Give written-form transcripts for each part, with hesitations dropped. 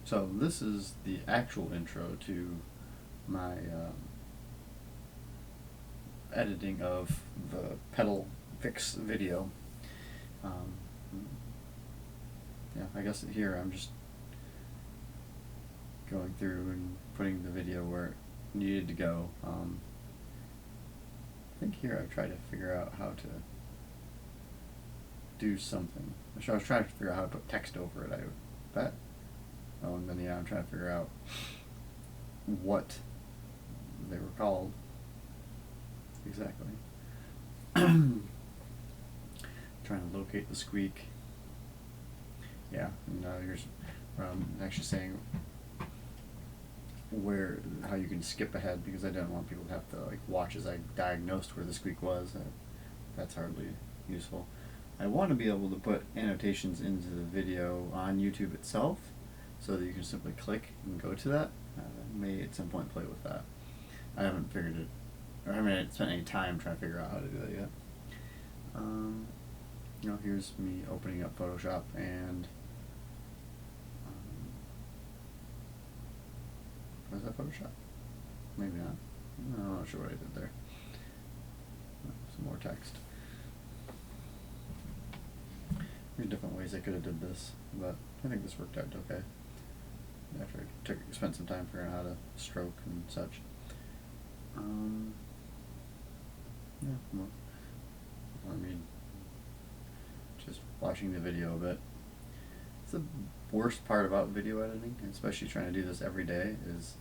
So this is the actual intro to my editing of the pedal fix video. Um, yeah, I guess here I'm just going through and putting the video where it needed to go. I think here I've tried to figure out how to do something. So I was trying to figure out how to put text over it. And then I'm trying to figure out what they were called exactly. Trying to locate the squeak. Yeah, and here's where I'm actually saying how you can skip ahead, because I didn't want people to have to watch as I diagnosed where the squeak was. That's hardly useful. I want to be able to put annotations into the video on YouTube itself, so that you can simply click and go to that. I may at some point play with that. I haven't figured it, or I haven't spent any time trying to figure out how to do that yet. Here's me opening up Photoshop and was that Photoshop? Maybe not. No, I'm not sure what I did there. Some more text. There's different ways I could have did this, but I think this worked out okay. After I spent some time figuring out how to stroke and such. Yeah, well, I mean, just watching the video a bit. It's the worst part about video editing, especially trying to do this every day, is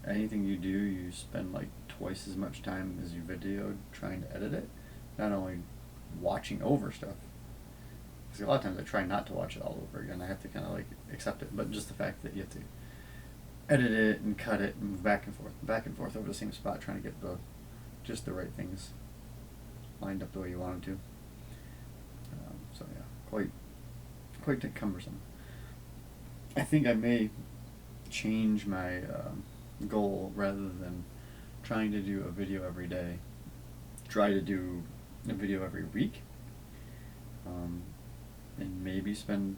anything you do, you spend like twice as much time as you videoed trying to edit it. Not only watching over stuff, because a lot of times I try not to watch it all over again. I have to kind of accept it, but just the fact that you have to edit it and cut it and move back and forth over the same spot, trying to get just the right things lined up the way you want them to. So yeah, quite cumbersome. I think I may change my goal. Rather than trying to do a video every day, try to do a video every week, and maybe spend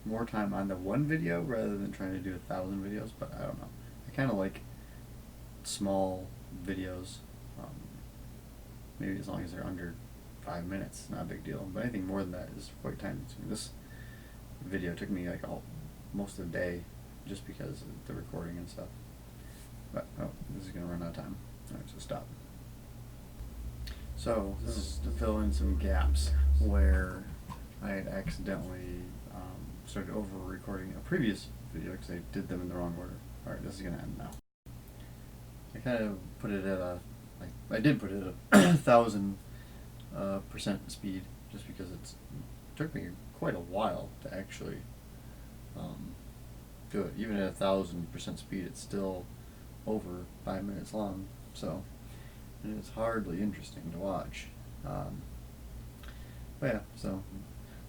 more time on the one video rather than trying to do 1,000 videos. But I don't know. I kind of like small videos. Maybe as long as they're under 5 minutes, not a big deal. But anything more than that is quite time consuming. This video took me most of the day, just because of the recording and stuff. But this is going to run out of time. Alright, so stop. So this is to fill in some gaps where I had accidentally started over recording a previous video because I did them in the wrong order. Alright, this is going to end now. I kind of put it at I did put it at 1,000% speed, just because it took me quite a while to actually do it. Even at 1,000% speed, it's still over 5 minutes long, so it's hardly interesting to watch. But yeah, so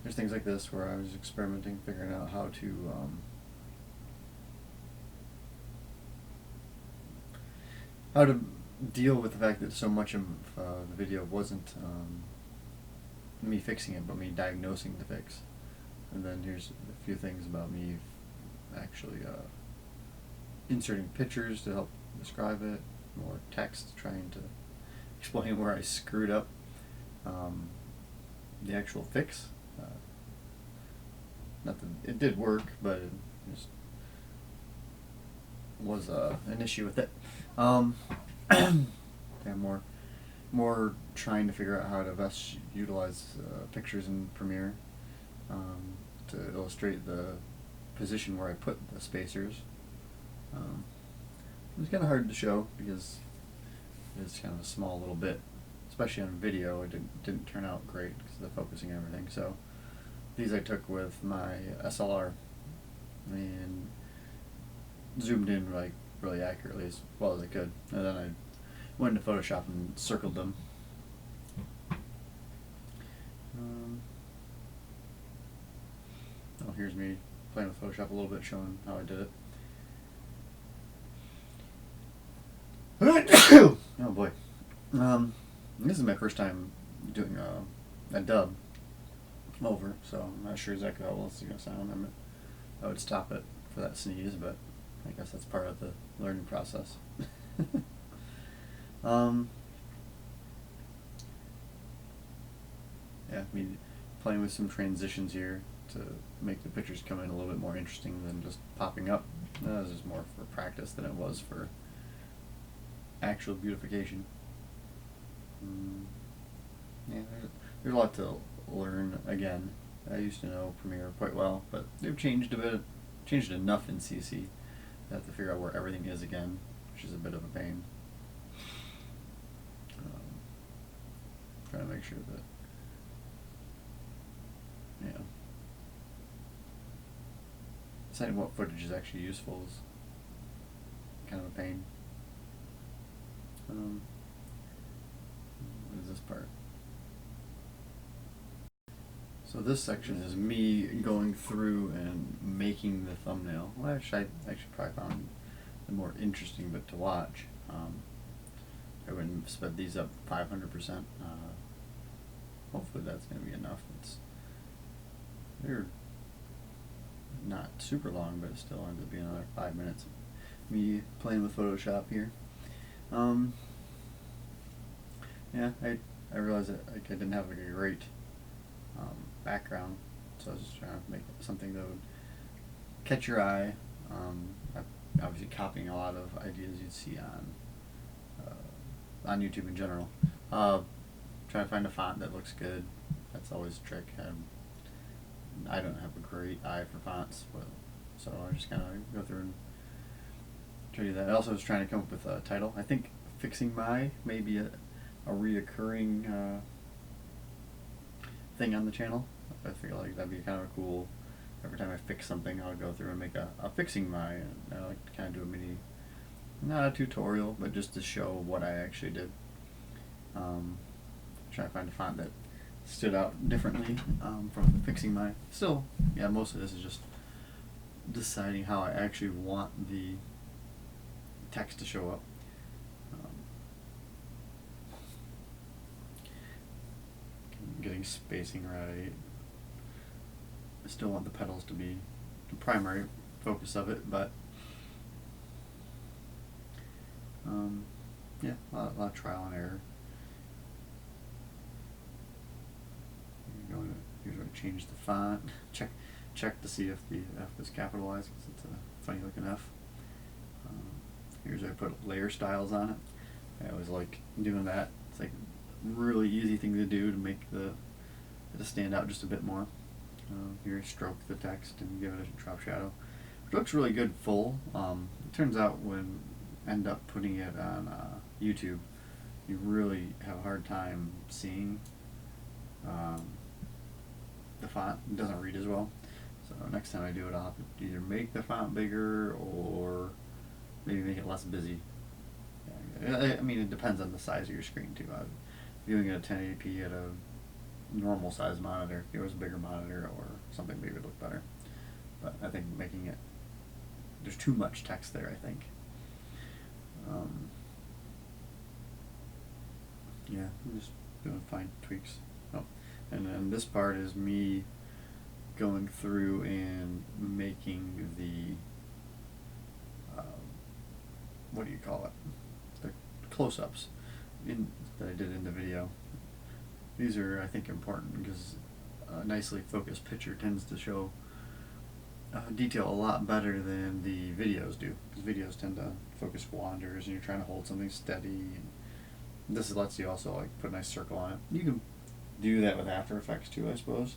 there's things like this where I was experimenting, figuring out how to deal with the fact that so much of the video wasn't me fixing it, but me diagnosing the fix. And then here's a few things about me actually inserting pictures to help describe it, more text trying to explain where I screwed up. The actual fix, not that it did work, but it just was an issue with it. Yeah, more trying to figure out how to best utilize pictures in Premiere to illustrate the position where I put the spacers. It was kind of hard to show because it's kind of a small little bit, especially on video. It didn't turn out great because of the focusing and everything. So these I took with my SLR and zoomed in really accurately as well as I could, and then I went into Photoshop and circled them. Here's me playing with Photoshop a little bit, showing how I did it. Oh boy. This is my first time doing a dub over, so I'm not sure exactly how well this is going to sound. I would stop it for that sneeze, but I guess that's part of the learning process. um, yeah, I mean, playing with some transitions here to make the pictures come in a little bit more interesting than just popping up. This is more for practice than it was for actual beautification. Yeah, there's a lot to learn again. I used to know Premiere quite well, but they've changed a bit, changed enough in CC. I have to figure out where everything is again, which is a bit of a pain. Trying to make sure that, deciding what footage is actually useful is kind of a pain. What is this part? So this section is me going through and making the thumbnail, which I actually probably found the more interesting bit to watch. I wouldn't have sped these up 500%. Hopefully that's going to be enough. They're not super long, but it still ends up being another 5 minutes of me playing with Photoshop here. Yeah, I realized that I didn't have a great background, so I was just trying to make something that would catch your eye. I'm obviously copying a lot of ideas you'd see on YouTube in general. Trying to find a font that looks good. That's always a trick. I don't have a great eye for fonts, so I just kind of go through and try to do that. I also was trying to come up with a title. I think fixing my may be a reoccurring thing on the channel. I feel like that'd be kind of cool. Every time I fix something, I'll go through and make a fixing my, and I like to kind of do a mini, not a tutorial, but just to show what I actually did. Trying to find a font that stood out differently from fixing my. Still, yeah, most of this is just deciding how I actually want the text to show up. Getting spacing right. I still want the petals to be the primary focus of it, but yeah, a lot of trial and error. Here's where I change the font. Check to see if the F is capitalized, because it's a funny looking F. Here's where I put layer styles on it. I always like doing that. It's like a really easy thing to do to make it stand out just a bit more. Here, stroke the text and give it a drop shadow, which looks really good full. It turns out when end up putting it on YouTube, you really have a hard time seeing the font. It doesn't read as well. So next time I do it, I'll have to either make the font bigger or maybe make it less busy. I mean, it depends on the size of your screen too. Viewing it at 1080p at a normal size monitor, if it was a bigger monitor or something, maybe it would look better. But I think making it, there's too much text there, I think. Yeah, I'm just doing fine tweaks. Oh, and then this part is me going through and making the what do you call it? The close-ups that I did in the video. These are, I think, important because a nicely focused picture tends to show detail a lot better than the videos do. Because videos tend to focus wanders and you're trying to hold something steady. And this lets you also like put a nice circle on it. You can do that with After Effects too, I suppose.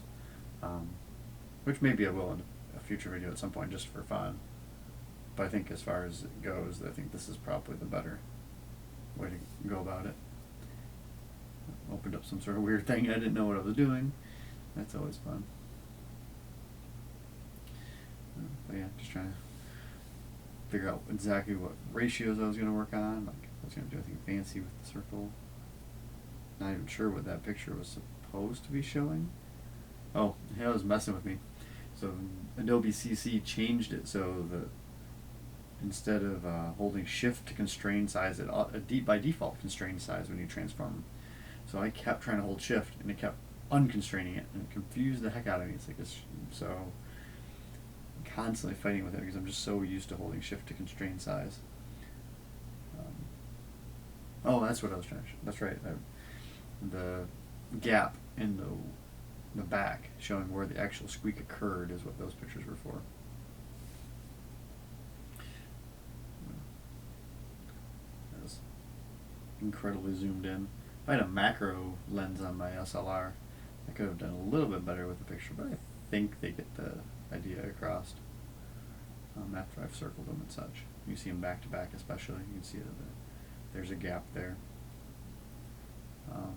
Which maybe I will in a future video at some point just for fun. But I think as far as it goes, I think this is probably the better way to go about it. Opened up some sort of weird thing. I didn't know what I was doing. That's always fun. But yeah, just trying to figure out exactly what ratios I was going to work on. Like, I was going to do anything fancy with the circle. Not even sure what that picture was supposed to be showing. Oh, it was messing with me. So Adobe CC changed it so that instead of holding Shift to constrain size, it by default constrains size when you transform. So I kept trying to hold Shift, and it kept unconstraining it, and it confused the heck out of me. It's like this, so constantly fighting with it because I'm just so used to holding shift to constrain size. Oh, that's what I was trying to show. That's right. The gap in the back showing where the actual squeak occurred is what those pictures were for. That was incredibly zoomed in. If I had a macro lens on my SLR, I could have done a little bit better with the picture, but I think they get the idea across after I've circled them and such. You see them back to back especially. You can see that there's a gap there.